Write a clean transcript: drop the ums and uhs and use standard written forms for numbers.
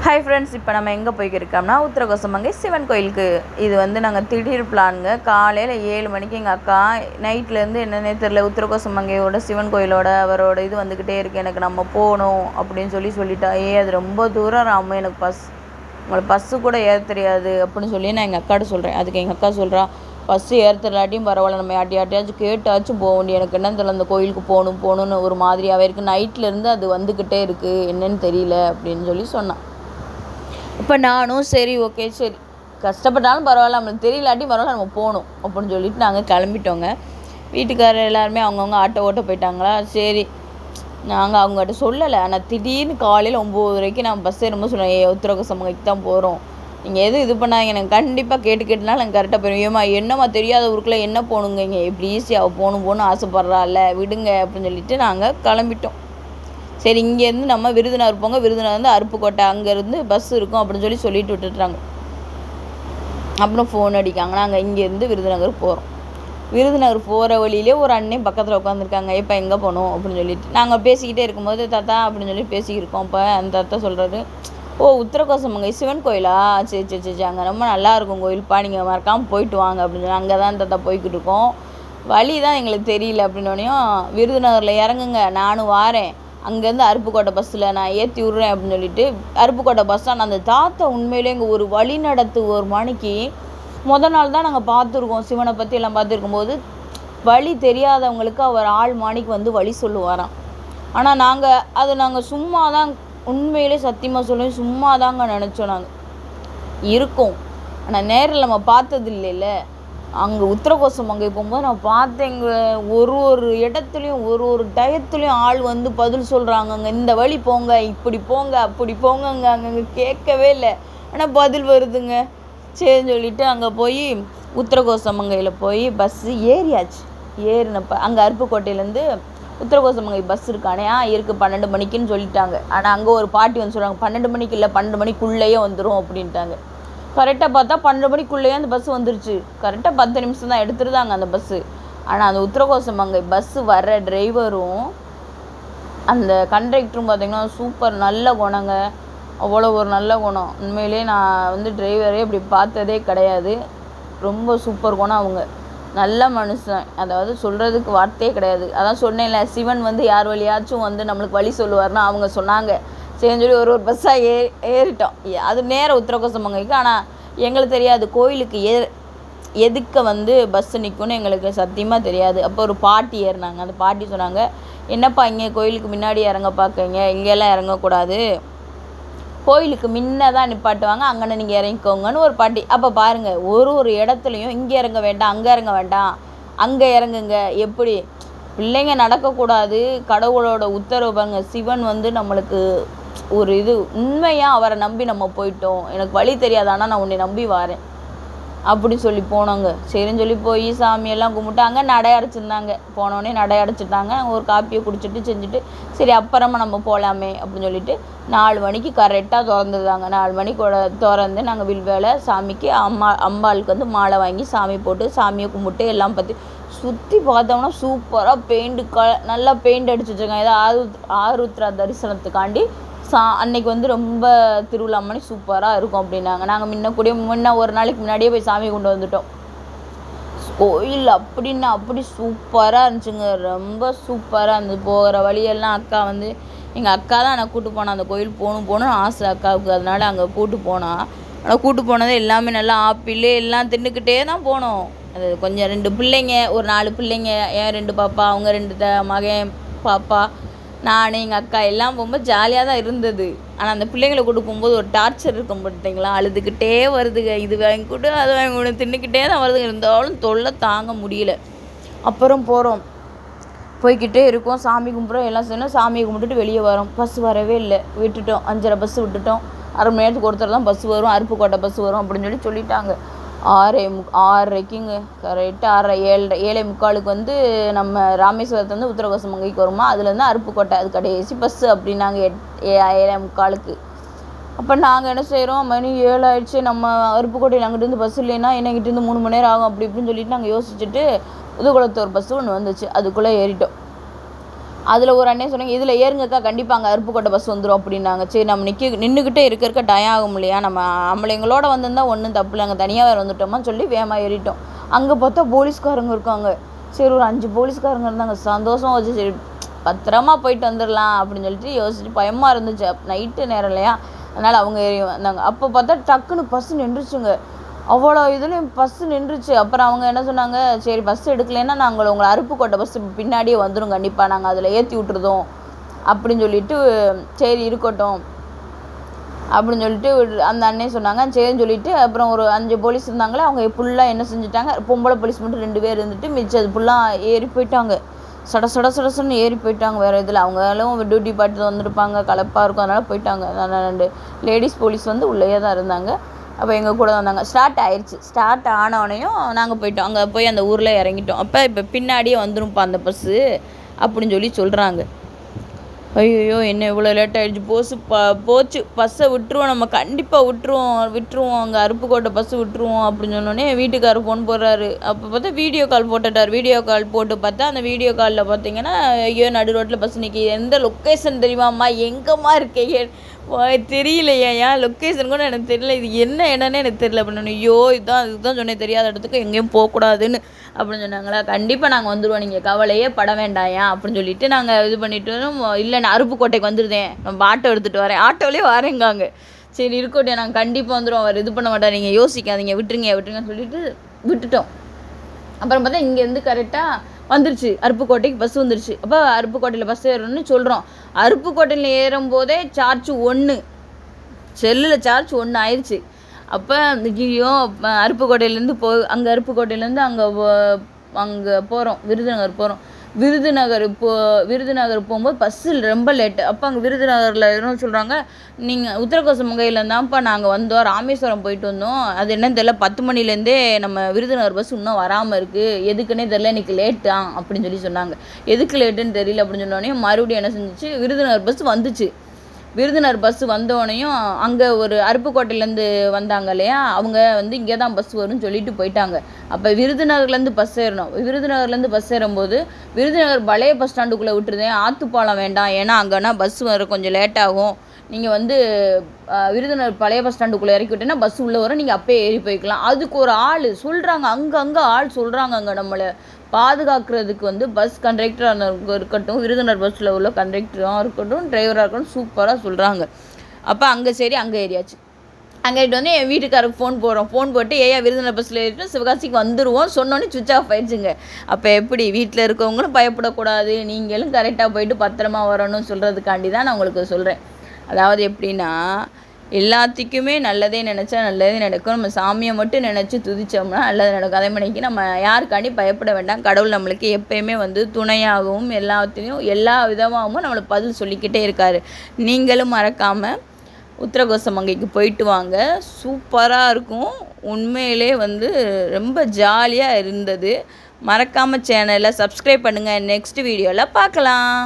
Hi friends, இப்போ நம்ம எங்கே போய்க்கிருக்கோம்னா உத்திரகோசமங்கை சிவன் கோயிலுக்கு. இது வந்து நாங்கள் திடீர் பிளானுங்க. காலையில் 7 மணிக்கு எங்கள் அக்கா நைட்லேருந்து என்னன்னே தெரில, உத்திரகோசமங்கையோட சிவன் கோயிலோட அவரோட இது வந்துக்கிட்டே இருக்குது, எனக்கு நம்ம போகணும் அப்படின்னு சொல்லிட்டா. அது ரொம்ப தூரம் ராம, எனக்கு உங்களை பஸ்ஸு கூட ஏற தெரியாது அப்படின்னு சொல்லி நான் எங்கள் அக்காட்ட சொல்கிறேன். அதுக்கு எங்கள் அக்கா சொல்கிறா, பஸ்ஸு ஏற தெரியாட்டியும் பரவாயில்ல, நம்ம யார்ட்டையாச்சும் கேட்டாச்சும் போக வேண்டிய, எனக்கு என்னன்னு தெரியல, அந்த கோயிலுக்கு போகணுன்னு ஒரு மாதிரியாகவே இருக்குது, நைட்லேருந்து அது வந்துக்கிட்டே இருக்குது, என்னன்னு தெரியல அப்படின்னு சொன்னான். இப்போ நானும் சரி ஓகே, சரி கஷ்டப்பட்டாலும் பரவாயில்ல, நம்மளுக்கு தெரியலாட்டி பரவாயில்ல, நம்ம போகணும் அப்படின்னு சொல்லிட்டு நாங்கள் கிளம்பிட்டோங்க. வீட்டுக்காரர் எல்லாருமே அவங்கவுங்க ஆட்டோ ஓட்ட போயிட்டாங்களா. சரி நாங்கள் அவங்ககிட்ட சொல்லலை. ஆனால் திடீர்னு காலையில் 9:30 நான் பஸ் ஏறும்போது சொன்னேன், உத்திரகோசமங்கைக்கு தான் போகிறோம், நீங்கள் எதுவும் இது பண்ணாங்க, எனக்கு கண்டிப்பாக கேட்டுனாலும் நாங்கள் கரெக்டாக போயிடும். ஏமா என்னம்மா தெரியாத ஊருக்குள்ளே என்ன போகணுங்க, இங்கே எப்படி ஈஸியாக போகணும்னு ஆசைப்பட்றால, விடுங்க அப்படின்னு சொல்லிட்டு நாங்கள் கிளம்பிட்டோம். சரி இங்கேருந்து நம்ம விருதுநகர் போங்க, விருதுநகர் வந்து அருப்புக்கோட்டை அங்கேருந்து பஸ் இருக்கும் அப்படின்னு சொல்லிட்டு விட்டுட்டாங்க. அப்புறம் ஃபோன் அடிக்காங்க, நாங்கள் இங்கேருந்து விருதுநகர் போகிறோம். விருதுநகர் போகிற வழியிலே ஒரு அண்ணன் பக்கத்தில் உட்காந்துருக்காங்க. இப்போ எங்கே போகணும் அப்படின்னு சொல்லிட்டு நாங்கள் பேசிக்கிட்டே இருக்கும்போது, தாத்தா அப்படின்னு சொல்லி பேசிக்கிருக்கோம். இப்போ அந்த தாத்தா சொல்கிறாரு, ஓ உத்திரகோசமங்கை சிவன் கோயிலா, சரி சரி சரி அங்கே ரொம்ப நல்லாயிருக்கும் கோயில்ப்பா, நீங்கள் மறக்காமல் போயிட்டு வாங்க அப்படின்னு சொல்லி அங்கே தான் தாத்தா போய்கிட்டு இருக்கோம். வழி தான் எங்களுக்கு தெரியல அப்படின்னோடனையும், விருதுநகரில் இறங்குங்க, நானும் வாரேன், அங்கேருந்து அருப்புக்கோட்டை பஸ்ஸில் நான் ஏற்றி விட்றேன் அப்படின்னு சொல்லிட்டு அருப்புக்கோட்டை பஸ் தான். அந்த தாத்தா உண்மையிலே இங்கே ஒரு வழி நடத்து ஒரு மணிக்கு நாள் தான் நாங்கள் பார்த்துருக்கோம், சிவனை பற்றி எல்லாம் பார்த்துருக்கும்போது வழி தெரியாதவங்களுக்கு அவர் ஆள் மாணிக்கு வந்து வழி சொல்லுவாராம். ஆனால் நாங்கள் சும்மா தான், உண்மையிலே சத்தியமாக சொல்லுவேன், சும்மா தாங்க நினச்சோம் நாங்கள் இருக்கோம். ஆனால் நேரில் நம்ம பார்த்தது இல்லைல்ல. அங்கே உத்திரகோசமங்கை போகும்போது நான் பார்த்தேங்க, ஒரு இடத்துலையும் ஒரு டயத்துலையும் ஆள் வந்து பதில் சொல்கிறாங்கங்க, இந்த வழி போங்க, இப்படி போங்க, அப்படி போங்கங்க, அங்கங்கே கேட்கவே இல்லை, ஆனால் பதில் வருதுங்க. சரின்னு சொல்லிவிட்டு அங்கே போய் உத்திரகோசமங்கையில் போய் பஸ்ஸு ஏறியாச்சு. ஏறினப்போ அங்கே அருப்புக்கோட்டையிலேருந்து உத்திரகோசமங்கை பஸ் இருக்கானே, இருக்குது 12 மணிக்குன்னு சொல்லிட்டாங்க. ஆனால் அங்கே ஒரு பாட்டி வந்து சொல்கிறாங்க, 12 மணிக்கு இல்லை, 12 மணிக்குள்ளேயே வந்துடும் அப்படின்ட்டாங்க. கரெக்டாக பார்த்தா 12 மணிக்குள்ளேயே அந்த பஸ்ஸு வந்துருச்சு. கரெக்டாக 10 நிமிஷம் தான் எடுத்துருந்தாங்க அந்த பஸ்ஸு. ஆனால் அந்த உத்திரகோசமங்கை பஸ்ஸு வர்ற டிரைவரும் அந்த கண்டக்டரும் பார்த்திங்கன்னா சூப்பர், நல்ல குணங்க, அவ்வளோ ஒரு நல்ல குணம். உண்மையிலே நான் வந்து டிரைவரே இப்படி பார்த்ததே கிடையாது, ரொம்ப சூப்பர் குணம் அவங்க, நல்ல மனுஷன், அதாவது சொல்கிறதுக்கு வார்த்தையே கிடையாது. அதான் சொன்னேன்ல, சிவன் வந்து யார் வழியாச்சும் வந்து நம்மளுக்கு வழி சொல்லுவார்னா அவங்க சொன்னாங்க. சரின்னு சொல்லி ஒரு பஸ்ஸாக ஏறிட்டோம். அது நேராக உத்திரகோசமங்கைக்கு. ஆனால் எங்களுக்கு தெரியாது கோயிலுக்கு எதுக்க வந்து பஸ்ஸு நிற்கும்னு எங்களுக்கு சத்தியமாக தெரியாது. அப்போ ஒரு பாட்டி ஏறினாங்க. அந்த பாட்டி சொன்னாங்க, என்னப்பா இங்கே கோயிலுக்கு முன்னாடி இறங்க பார்க்குறீங்க, இங்கெல்லாம் இறங்கக்கூடாது, கோயிலுக்கு முன்ன தான் நிப்பாட்டுவாங்க, அங்கன்னு நீங்கள் இறங்கிக்கோங்கன்னு ஒரு பாட்டி. அப்போ பாருங்கள், ஒரு இடத்துலையும் இங்கே இறங்க வேண்டாம், அங்கே இறங்க வேண்டாம், அங்கே இறங்குங்க, எப்படி பிள்ளைங்க நடக்கக்கூடாது, கடவுளோட உத்தரவு பாருங்க. சிவன் வந்து நம்மளுக்கு ஒரு இது உண்மையாக அவரை நம்பி நம்ம போயிட்டோம், எனக்கு வழி தெரியாது, ஆனால் நான் உன்னை நம்பி வரேன் அப்படின்னு சொல்லி போனோங்க. சரின்னு சொல்லி போய் சாமியெல்லாம் கும்பிட்டு அங்கே நடை அடைச்சிருந்தாங்க. போனோடனே நடை அடைச்சிட்டாங்க. ஒரு காப்பியை குடிச்சிட்டு செஞ்சுட்டு சரி அப்புறமா நம்ம போகலாமே அப்படின்னு சொல்லிட்டு 4 மணிக்கு கரெக்டாக திறந்துதாங்க. 4 மணிக்கு திறந்து நாங்கள் வில்வேலை சாமிக்கு அம்பாளுக்கு வந்து மாலை வாங்கி சாமி போட்டு சாமியை கும்பிட்டு எல்லாம் பற்றி சுற்றி பார்த்தோம்னா சூப்பராக நல்லா பெயிண்ட் அடிச்சு வச்சுருக்காங்க. ஏதோ ஆருத்ரா தரிசனத்துக்காண்டி அன்னைக்கு வந்து ரொம்ப திருவிழா மணி சூப்பராக இருக்கும் அப்படின்னாங்க. நாங்கள் முன்ன ஒரு நாளைக்கு முன்னாடியே போய் சாமி கொண்டு வந்துட்டோம். கோயில் அப்படி சூப்பராக இருந்துச்சுங்க, ரொம்ப சூப்பராக இருந்தது. போகிற வழியெல்லாம் எங்கள் அக்கா தான் என்னை கூப்பிட்டு போனால், அந்த கோயில் போகணும்னு ஆசை அக்காவுக்கு, அதனால் அங்கே கூப்பிட்டு போனால். ஆனால் கூப்பிட்டு போனதே எல்லாமே நல்லா ஆப்பிள் எல்லாம் தின்னுக்கிட்டே தான் போனோம். அது கொஞ்சம் 2 பிள்ளைங்க, ஒரு 4 பிள்ளைங்க, என் 2 பாப்பா, அவங்க 2 மகன் பாப்பா, நான் எங்கள் அக்கா எல்லாம் போகும்போது ஜாலியாக தான் இருந்தது. ஆனால் அந்த பிள்ளைங்களை கூப்பிட்டு போகும்போது ஒரு டார்ச்சர் இருக்கும் பார்த்தீங்களா, அழுதுகிட்டே வருதுங்க, இது வாங்கி கொடு அது வாங்கி கொடு தின்னுக்கிட்டே தான் வருதுங்க, இருந்தாலும் தொல்லை தாங்க முடியல. அப்புறம் போய்கிட்டே இருக்கோம், சாமி கும்பிட்றோம், எல்லாம் சொன்னோம், சாமியை கும்பிட்டுட்டு வெளியே வரோம். பஸ் வரவே இல்லை, விட்டுட்டோம். 5:30 பஸ் விட்டுட்டோம். 1/2 மணி நேரத்துக்கு ஒருத்தர் தான் பஸ் வரும், அருப்புக்கோட்டை பஸ் வரும் அப்படின்னு சொல்லிட்டாங்க. 6:30க்குங்க கரெக்டாக 7:45 வந்து நம்ம ராமேஸ்வரத்துலேருந்து உத்திரகோசமங்கைக்கு வருமா, அதுலேருந்து அருப்புக்கோட்டை அது கடைசி பஸ்ஸு அப்படின்னாங்க 7:45. அப்போ நாங்கள் என்ன செய்கிறோம், மணி 7 ஆயிடுச்சு, நம்ம அருப்புக்கோட்டையில் அங்கிட்டிருந்து பஸ் இல்லைன்னா என்னங்கிட்டேருந்து 3 மணி நேரம் ஆகும் அப்படி இப்படின்னு சொல்லிட்டு நாங்கள் யோசிச்சுட்டு புதுக்குளத்தூர் பஸ்ஸு ஒன்று வந்துச்சு, அதுக்குள்ளே ஏறிட்டோம். அதில் ஒரு அண்ணே சொன்னாங்க, இதில் ஏறுங்கக்கா, கண்டிப்பாக அங்கே அருப்புக்கோட்டை பஸ் வந்துடும் அப்படின்னாங்க. சரி நம்ம நின்றுக்கிட்டே இருக்க டயம் ஆகும் இல்லையா, நம்ம ஆம்பளைங்களோட வந்திருந்தால் ஒன்றும் தப்பு இல்லை, அங்கே தனியாக வேறு வந்துட்டோமா சொல்லி வேகமாக ஏறிட்டோம். அங்கே பார்த்தா போலீஸ்காரங்க இருக்காங்க. சரி ஒரு 5 போலீஸ்காரங்க இருந்தாங்க. சந்தோஷம் வச்சு சரி பத்திரமா போயிட்டு வந்துடலாம் அப்படின்னு சொல்லிட்டு யோசிச்சுட்டு பயமாக இருந்துச்சு. நைட்டு நேரம் இல்லையா, அதனால் அவங்க ஏறி வந்தாங்க. அப்போ பார்த்தா டக்குன்னு பஸ்ஸு நின்றுச்சுங்க. அவ்வளோ இதுலேயும் பஸ்ஸு நின்றுச்சு. அப்புறம் அவங்க என்ன சொன்னாங்க, சரி பஸ் எடுக்கலைன்னா நாங்கள் உங்களை அருப்புக்கோட்டை பஸ்ஸு பின்னாடியே வந்துடும் கண்டிப்பாக, நாங்கள் அதில் ஏற்றி விட்டுருதோம் அப்படின்னு சொல்லிட்டு, சரி இருக்கட்டும் அப்படின்னு சொல்லிட்டு அந்த அண்ணே சொன்னாங்க. சரின்னு சொல்லிட்டு அப்புறம் ஒரு 5 போலீஸ் இருந்தாங்களே, அவங்க ஃபுல்லாக என்ன செஞ்சுட்டாங்க, பொம்பளை போலீஸ் மட்டும் 2 பேர் இருந்துட்டு மிச்சம் அது ஃபுல்லாக ஏறி போயிட்டாங்க. சடசடன்னு ஏறி போயிட்டாங்க. வேறு இதில் அவங்களும் டியூட்டி பார்த்து வந்திருப்பாங்க, கலப்பாக இருக்கும், அதனால் போயிட்டாங்க. 2 லேடிஸ் போலீஸ் வந்து உள்ளேயே தான் இருந்தாங்க. அப்போ எங்கள் கூட வந்தாங்க. ஸ்டார்ட் ஆயிடுச்சு. ஸ்டார்ட் ஆனோடனையும் நாங்கள் போயிட்டோம். அங்கே போய் அந்த ஊரில் இறங்கிட்டோம். அப்போ இப்போ பின்னாடியே வந்துரும்ப்பா அந்த பஸ்ஸு அப்படின்னு சொல்லி சொல்கிறாங்க. ஐயோ என்ன இவ்வளோ லேட் ஆகிடுச்சு, போச்சு பஸ்ஸை விட்டுருவோம், நம்ம கண்டிப்பாக விட்டுருவோம் அங்கே அருப்புக்கோட்டை பஸ்ஸு விட்டுருவோம் அப்படின்னு சொன்னோடனே வீட்டுக்காரர் ஃபோன் போடுறாரு. அப்போ பார்த்தா வீடியோ கால் போட்டுட்டார். வீடியோ கால் போட்டு பார்த்தா அந்த வீடியோ காலில் பார்த்தீங்கன்னா, ஐயோ நடு ரோட்டில் பஸ் நிற்கி, எந்த லொக்கேஷன் தெரியுமாம்மா, எங்கேம்மா இருக்கீங்க, தெரியலையா, ஏன் லொக்கேஷன் கூட எனக்கு தெரியல, இது என்ன இடம்னே எனக்கு தெரியல அப்படின்னு. ஐயோ இதுதான் சொன்னேன், தெரியாத இடத்துக்கு எங்கேயும் போகக்கூடாதுன்னு அப்படின்னு சொன்னாங்களா. கண்டிப்பாக நாங்கள் வந்துடுவோம், நீங்கள் கவலையே பட வேண்டாயா அப்படின்னு சொல்லிட்டு நாங்கள் இது பண்ணிட்டு, இல்லை நான் அருப்புக்கோட்டைக்கு வந்துடுதேன், நம்ம ஆட்டோ எடுத்துகிட்டு வரேன், ஆட்டோலேயே வரேங்காங்க. சரி இருக்கட்டும், நாங்கள் கண்டிப்பாக வந்துடுவோம், அவர் இது பண்ண மாட்டார், நீங்கள் யோசிக்காதீங்க, விட்டுருங்கன்னு சொல்லிட்டு விட்டுட்டோம். அப்புறம் பார்த்தா இங்கேருந்து கரெக்டாக வந்துருச்சு, அருப்புக்கோட்டைக்கு பஸ் வந்துருச்சு. அப்போ அருப்புக்கோட்டையில் பஸ் ஏறணும்னு சொல்கிறோம். அருப்புக்கோட்டையில் ஏறும்போதே சார்ஜ் 1, செல்லில் சார்ஜ் 1 ஆயிடுச்சு. அப்போ ஐயோ அருப்புக்கோட்டையிலேருந்து அங்கே அருப்புக்கோட்டையிலேருந்து அங்கே போகிறோம், விருதுநகர் போகிறோம். விருதுநகர் போகும்போது பஸ்ஸில் ரொம்ப லேட்டு. அப்போ அங்கே விருதுநகரில் என்ன சொல்கிறாங்க, நீங்கள் உத்தரகோசமங்கையில் தான்ப்பா நாங்கள் வந்தோம், ராமேஸ்வரம் போயிட்டு வந்தோம், அது என்னன்னு தெரியல, 10 மணிலேருந்தே நம்ம விருதுநகர் பஸ் இன்னும் வராமல் இருக்குது, எதுக்குன்னே தெரியல, இன்றைக்கி லேட்டான் அப்படின்னு சொல்லி சொன்னாங்க. எதுக்கு லேட்டுன்னு தெரியல அப்படின்னு சொன்னோடனே மறுபடியும் என்ன செஞ்சிச்சு, விருதுநகர் பஸ் வந்துச்சு. விருதுநகர் பஸ்ஸு வந்தோடனையும் அங்கே ஒரு அருப்புக்கோட்டையிலேருந்து வந்தாங்க இல்லையா, அவங்க வந்து இங்கே தான் பஸ் வரும்னு சொல்லிட்டு போயிட்டாங்க. அப்போ விருதுநகர்லேருந்து பஸ் ஏறணும். விருதுநகர்லேருந்து பஸ் ஏறும்போது விருதுநகர் பழைய பஸ் ஸ்டாண்டுக்குள்ளே விட்டுருந்தேன், ஆத்துப்பாலம் வேண்டாம், ஏன்னா அங்கேனா பஸ் வர கொஞ்சம் லேட்டாகும், நீங்கள் வந்து விருதுநகர் பழைய பஸ் ஸ்டாண்டுக்குள்ளே இறக்கி விட்டேன்னா பஸ் உள்ளே வரும், நீங்கள் அப்போயே ஏறி போய்க்கலாம். அதுக்கு ஒரு ஆள் சொல்கிறாங்க, அங்கே ஆள் சொல்கிறாங்க, அங்கே நம்மளை பாதுகாக்கிறதுக்கு வந்து பஸ் கண்டக்டராக இருக்கட்டும், விருதுநகர் பஸ்ஸில் உள்ள கண்டக்டராக இருக்கட்டும், டிரைவராக இருக்கட்டும், சூப்பராக சொல்கிறாங்க. அப்போ சரி அங்கே ஏறியாச்சு. அங்கே ஏறிட்டு வந்து என் வீட்டுக்காரருக்கு ஃபோன் போட்டு ஏயா விருதுநகர் பஸ்ஸில் ஏறிட்டு சிவகாசிக்கு வந்துடுவோம் சொன்னோன்னே சுவிட்ச் ஆஃப் ஆயிடுச்சுங்க. அப்போ எப்படி வீட்டில் இருக்கவங்களும் பயப்படக்கூடாது, நீங்களும் கரெக்டாக போயிட்டு பத்திரமா வரணும்னு சொல்கிறதுக்காண்டி தான் நான் உங்களுக்கு சொல்கிறேன். அதாவது எப்படின்னா, எல்லாத்துக்குமே நல்லதே நினச்சா நல்லதே நடக்கும், நம்ம சாமியை மட்டும் நினச்சி துதித்தோம்னா நல்லது நடக்கும். அதே மணிக்கு நம்ம யாருக்காண்டி பயப்பட வேண்டாம், கடவுள் நம்மளுக்கு எப்போயுமே வந்து துணையாகவும் எல்லா விதமாகவும் நம்மளுக்கு பதில் சொல்லிக்கிட்டே இருக்கார். நீங்களும் மறக்காமல் உத்தரகோசமங்கைக்கு போயிட்டு வாங்க, சூப்பராக இருக்கும். உண்மையிலே வந்து ரொம்ப ஜாலியாக இருந்தது. மறக்காமல் சேனலை சப்ஸ்கிரைப் பண்ணுங்கள். நெக்ஸ்ட் வீடியோவில் பார்க்கலாம்.